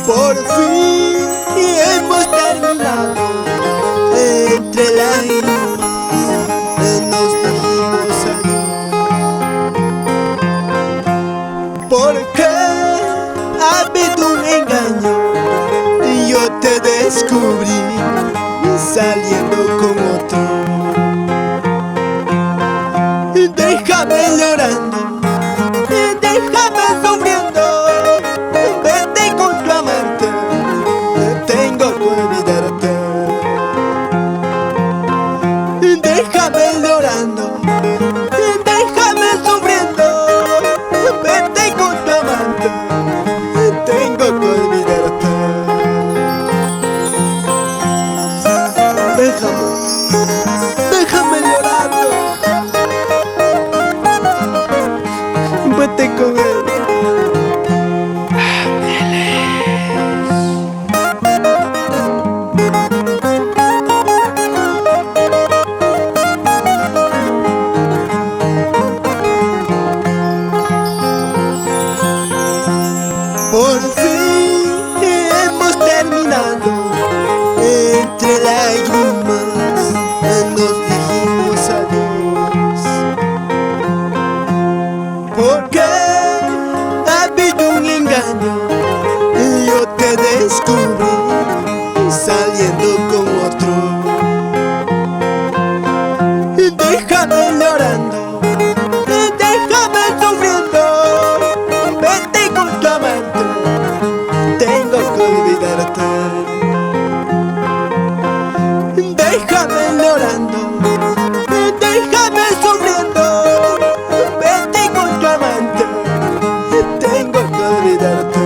Por fin hemos terminado. Entre lágrimas nos dijimos adiós. Porque ha habido un engaño y yo te descubrí saliendo con otro. Déjame llorando, déjame sufriendo. Vete con tu amante, tengo que olvidarte. Déjame llorando, déjame sufriendo. Vete con tu amante, tengo que olvidarte. Déjame llorando. Vete con él. Por fin hemos terminado. Entre lágrimas nos dijimos adiós. Porque ha habido un engaño y yo te descubrí saliendo con otro. Déjame llorando, déjame sufriendo. Vete con tu amante, tengo que olvidarte. Déjame llorando, déjame sufriendo. Vete con tu amante, tengo que olvidarte.